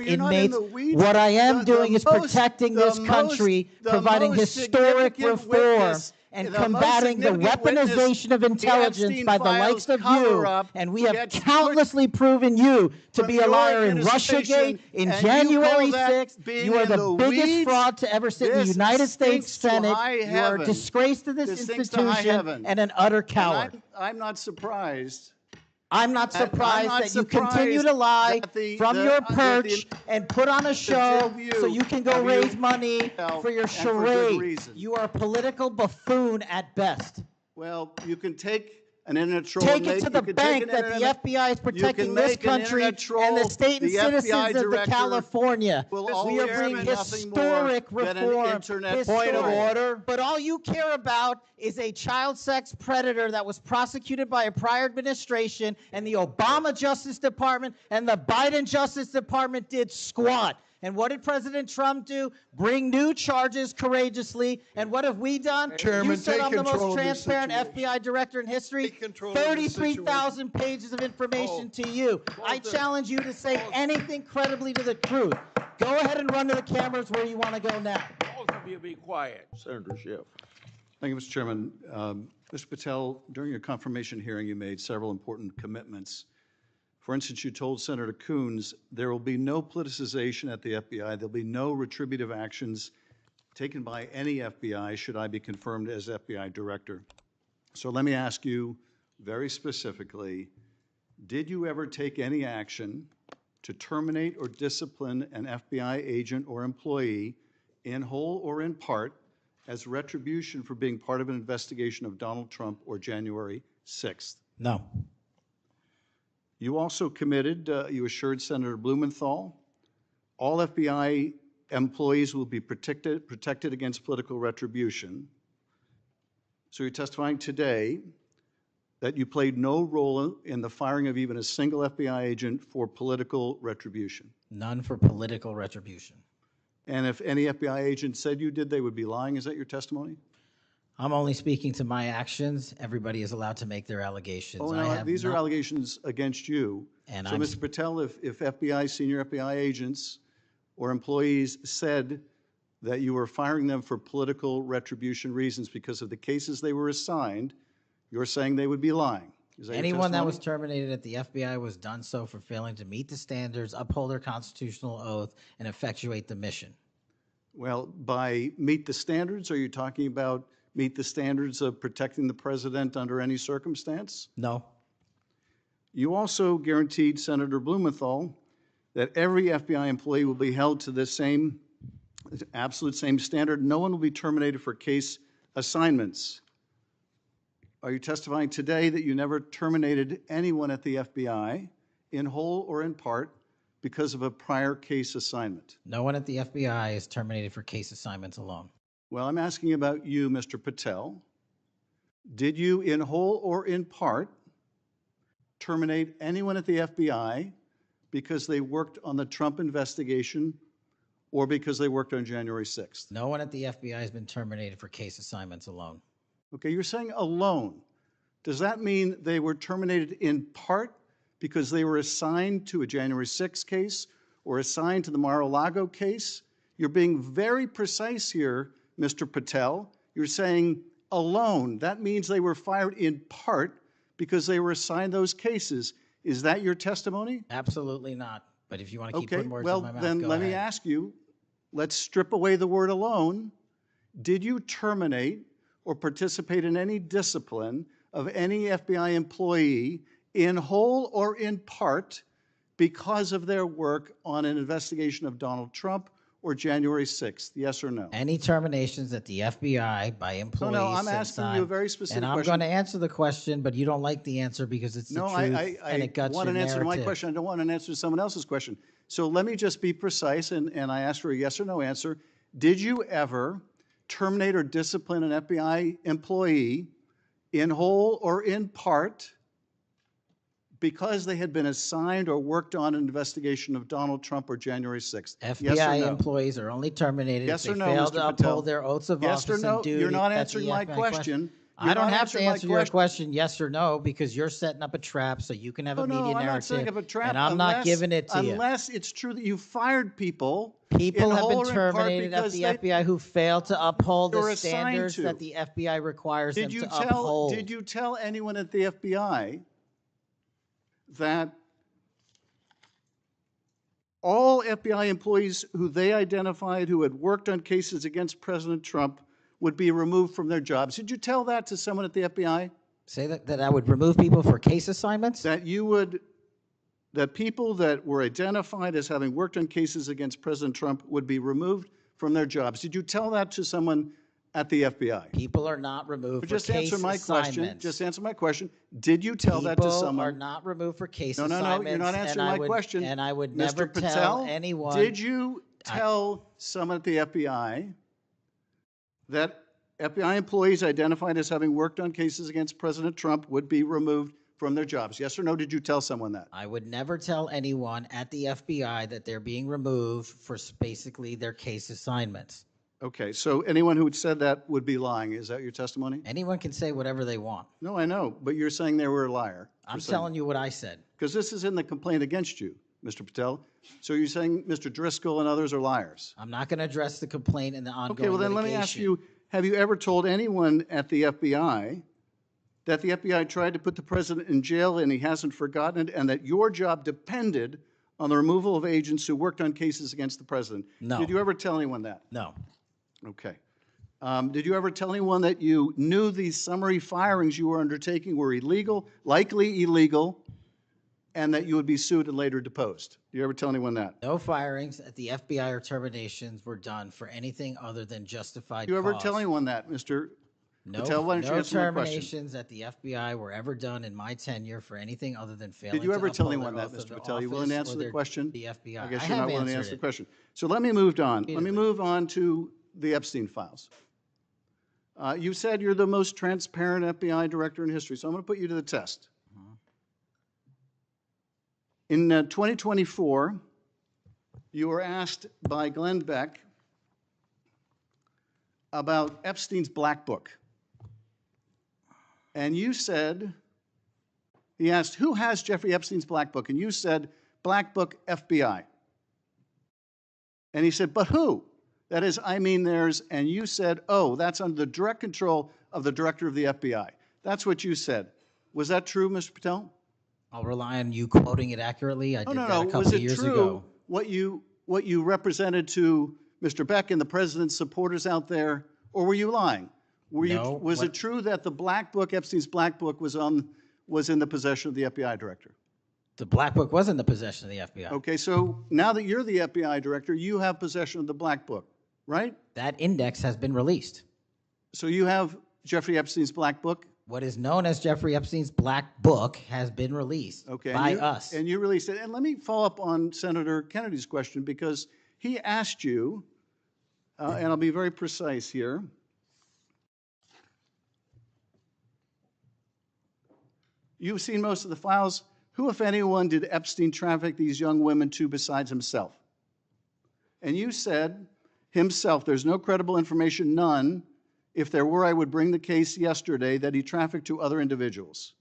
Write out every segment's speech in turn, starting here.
inmates. What I am doing is protecting this country, providing historic reform, and combating the weaponization of intelligence by the likes of you. And we have countlessly proven you to be a liar in Russiagate, in January 6th. You are the biggest fraud to ever sit in the United States Senate. You are a disgrace to this institution and an utter coward. I'm not surprised. I'm not surprised that you continue to lie from your perch and put on a show so you can go raise money for your charade. You are a political buffoon at best. Well, you can take an internet troll. Take it to the bank that the FBI is protecting this country and the state and citizens of the California. We are bringing historic reform. Point of order. But all you care about is a child sex predator that was prosecuted by a prior administration, and the Obama Justice Department and the Biden Justice Department did squat. And what did President Trump do? Bring new charges courageously. And what have we done? Chairman, you said I'm the most transparent situation. FBI director in history. 33,000 pages of information to you. I challenge you to say anything credibly to the truth. Go ahead and run to the cameras where you want to go now. Both of you be quiet. Senator Schiff. Thank you, Mr. Chairman. Mr. Patel, during your confirmation hearing, you made several important commitments. For instance, you told Senator Coons there will be no politicization at the FBI. There'll be no retributive actions taken by any FBI should I be confirmed as FBI director. So let me ask you very specifically, did you ever take any action to terminate or discipline an FBI agent or employee in whole or in part as retribution for being part of an investigation of Donald Trump or January 6th? No. You also committed, you assured Senator Blumenthal, all FBI employees will be protected against political retribution. So you're testifying today that you played no role in the firing of even a single FBI agent for political retribution. None for political retribution. And if any FBI agent said you did, they would be lying. Is that your testimony? I'm only speaking to my actions. Everybody is allowed to make their allegations. Oh, no, these are allegations against you. And so, Mr. Patel, if FBI, senior FBI agents or employees said that you were firing them for political retribution reasons because of the cases they were assigned, you're saying they would be lying. Is that anyone that was terminated at the FBI was done so for failing to meet the standards, uphold their constitutional oath, and effectuate the mission. Well, by meet the standards, are you talking about meet the standards of protecting the president under any circumstance? No. You also guaranteed Senator Blumenthal that every FBI employee will be held to the same, absolute same standard. No one will be terminated for case assignments. Are you testifying today that you never terminated anyone at the FBI in whole or in part because of a prior case assignment? No one at the FBI is terminated for case assignments alone. Well, I'm asking about you, Mr. Patel. Did you, in whole or in part, terminate anyone at the FBI because they worked on the Trump investigation or because they worked on January 6th? No one at the FBI has been terminated for case assignments alone. Okay, you're saying alone. Does that mean they were terminated in part because they were assigned to a January 6th case or assigned to the Mar-a-Lago case? You're being very precise here, Mr. Patel. You're saying alone. That means they were fired in part because they were assigned those cases. Is that your testimony? Absolutely not. But if you want to keep putting words in my mouth, then let me ask you, let's strip away the word alone. Did you terminate or participate in any discipline of any FBI employee in whole or in part because of their work on an investigation of Donald Trump or January 6th? Yes or no? Any terminations at the FBI by employees. No, I'm asking you a very specific question. And I'm going to answer the question, but you don't like the answer because it's the truth and it guts your narrative. I want an answer to my question. I don't want an answer to someone else's question. So let me just be precise, and I ask for a yes or no answer. Did you ever terminate or discipline an FBI employee in whole or in part because they had been assigned or worked on an investigation of Donald Trump or January 6th? FBI employees are only terminated if they fail to uphold their oaths of office and duty. You're not answering my question. I don't not have to answering my answer your question yes or no because you're setting up a trap so you can have a media I'm narrative. not setting up a trap. And I'm not giving it to you. Unless it's true that you fired people. People in have been whole or in part terminated at because the they FBI who failed to uphold were the assigned standards to. that the FBI requires them Did you to tell? uphold. Did you tell anyone at the FBI that all FBI employees who they identified who had worked on cases against President Trump would be removed from their jobs? Did you tell that to someone at the FBI? Say that I would remove people for case assignments? That you would, that people that were identified as having worked on cases against President Trump would be removed from their jobs. Did you tell that to someone at the FBI? People are not removed for Just case answer my assignments. question. Just answer my question. Did you tell that to someone? People are not removed for case No, assignments. you're not answering my question. And I would Mr. never Patel, tell anyone. Did you tell someone at the FBI that FBI employees identified as having worked on cases against President Trump would be removed from their jobs? Yes or no, did you tell someone that? I would never tell anyone at the FBI that they're being removed for basically their case assignments. Okay, so anyone who had said that would be lying. Is that your testimony? Anyone can say whatever they want. No, I know, but you're saying they were a liar. I'm telling you what I said. Because this is in the complaint against you, Mr. Patel. So you're saying Mr. Driscoll and others are liars? I'm not going to address the complaint and the ongoing Okay, well then let me ask litigation. you, have you ever told anyone at the FBI that the FBI tried to put the president in jail and he hasn't forgotten it, and that your job depended on the removal of agents who worked on cases against the president? No. Did you ever tell anyone that? No. Okay. Did you ever tell anyone that you knew these summary firings you were undertaking were illegal, likely illegal, and that you would be sued and later deposed? Did you ever tell anyone that? No firings at the FBI or terminations were done for anything other than justified Did you ever cause. tell anyone that, Mr. No, Patel? Why don't you no answer my question? terminations at the FBI were ever done in my tenure for anything other than failing Did you ever to tell uphold anyone their that, oath of Mr. Patel? You willing to office answer or the their- question? The FBI. I guess I you're have not willing to answered answer the it. question. So let me move on. Let me Repeatedly. move on to the Epstein files. You said you're the most transparent FBI director in history, so I'm going to put you to the test. In 2024, you were asked by Glenn Beck about Epstein's Black Book. And you said, he asked, who has Jeffrey Epstein's Black Book? And you said, Black Book FBI. And he said, but who? That is, I mean theirs. And you said, oh, that's under the direct control of the director of the FBI. That's what you said. Was that true, Mr. Patel? I'll rely on you quoting it accurately. I did that a couple Was of it years true ago. what you represented to Mr. Beck and the president's supporters out there, or were you lying? No, Was it true that the Black Book, Epstein's Black Book, was in the possession of the FBI director? The Black Book was in the possession of the FBI. Okay, so now that you're the FBI director, you have possession of the Black Book, right? That index has been released. So you have Jeffrey Epstein's Black Book? What is known as Jeffrey Epstein's Black Book has been released by us. And you released it. And let me follow up on Senator Kennedy's question, because he asked you, and I'll be very precise here. You've seen most of the files. Who, if anyone, did Epstein traffic these young women to besides himself? And you said, himself. There's no credible information, none. If there were, I would bring the case yesterday that he trafficked to other individuals.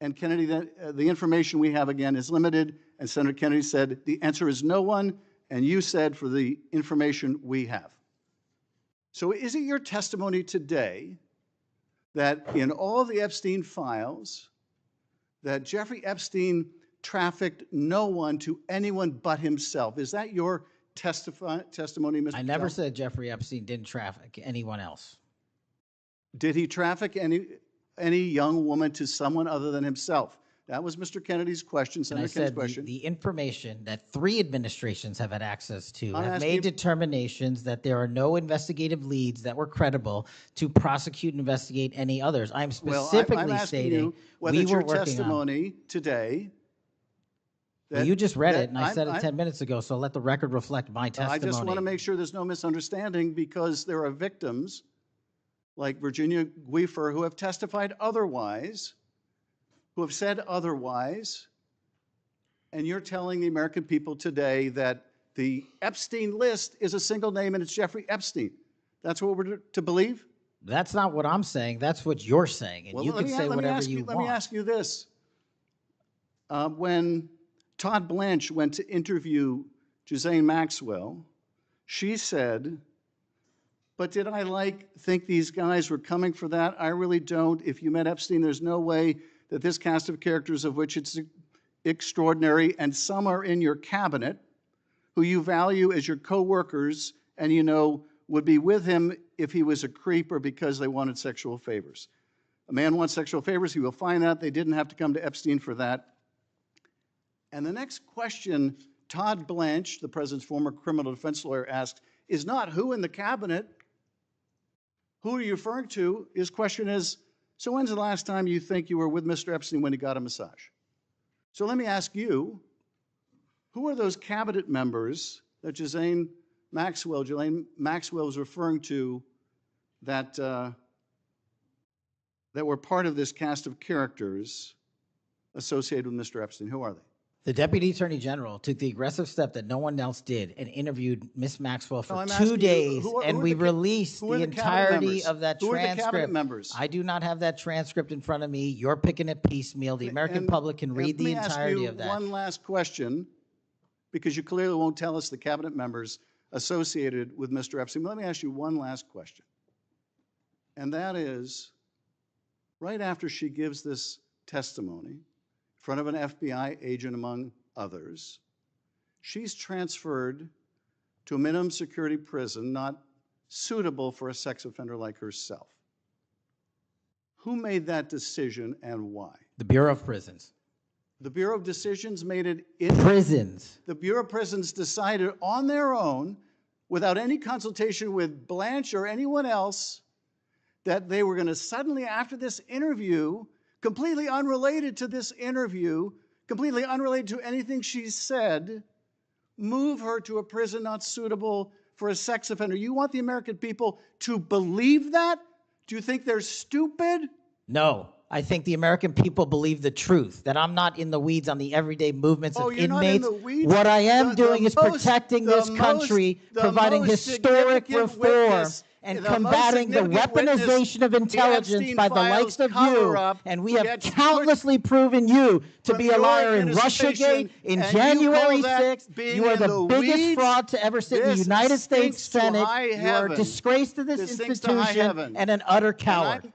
And Kennedy, the information we have, again, is limited. And Senator Kennedy said, the answer is no one. And you said, for the information we have. So is it your testimony today that in all the Epstein files, that Jeffrey Epstein trafficked no one to anyone but himself? Is that your testimony, Mr. I never Patel? said Jeffrey Epstein didn't traffic anyone else. Did he traffic any young woman to someone other than himself? That was Mr. Kennedy's question, And I Senator Kennedy's said question. the information that 3 administrations have had access to I'm have asking made you- determinations that there are no investigative leads that were credible to prosecute and investigate any others. I'm Well, specifically I'm asking stating you whether we it's were your working on. testimony today. Well, you just read that it, and I said it 10 minutes ago, so let the record reflect my I testimony. just want to make sure there's no misunderstanding, because there are victims like Virginia Guifer who have testified otherwise, who have said otherwise, and you're telling the American people today that the Epstein list is a single name and it's Jeffrey Epstein. That's what we're to believe? That's not what I'm saying. That's what you're saying. And Well, you can say whatever you Let want. me ask you this. When Todd Blanche went to interview Ghislaine Maxwell, she said, but did I think these guys were coming for that? I really don't. If you met Epstein, there's no way that this cast of characters, of which it's extraordinary, and some are in your cabinet, who you value as your co-workers, and you know would be with him if he was a creep or because they wanted sexual favors. A man wants sexual favors, he will find out. They didn't have to come to Epstein for that. And the next question Todd Blanche, the president's former criminal defense lawyer, asked is not who in the cabinet, who are you referring to? His question is, so when's the last time you think you were with Mr. Epstein when he got a massage? So let me ask you, who are those cabinet members that Ghislaine Maxwell was referring to that, that were part of this cast of characters associated with Mr. Epstein? Who are they? The Deputy Attorney General took the aggressive step that no one else did and interviewed Ms. Maxwell for 2 days, and we released the entirety of that transcript. Who are the cabinet members? I do not have that transcript in front of me. You're picking it piecemeal. The American public can read the entirety of that. One last question, because you clearly won't tell us the cabinet members associated with Mr. Epstein. Let me ask you one last question. And that is, right after she gives this testimony, in front of an FBI agent, among others, she's transferred to a minimum security prison not suitable for a sex offender like herself. Who made that decision and why? The Bureau of Prisons. The Bureau of Decisions made it in prisons. The Bureau of Prisons decided on their own, without any consultation with Blanche or anyone else, that they were going to suddenly, after this interview, completely unrelated to this interview, completely unrelated to anything she said, move her to a prison not suitable for a sex offender. You want the American people to believe that? Do you think they're stupid? No. I think the American people believe the truth, that I'm not in the weeds on the everyday movements of you're inmates. not in the weeds? What I am doing is protecting this country, providing historic reform, and combating the weaponization of intelligence by the likes of you. And we have countlessly proven you to be a liar in Russiagate, in January 6th. You are the biggest fraud to ever sit in the United States Senate. You are a disgrace to this institution and an utter coward.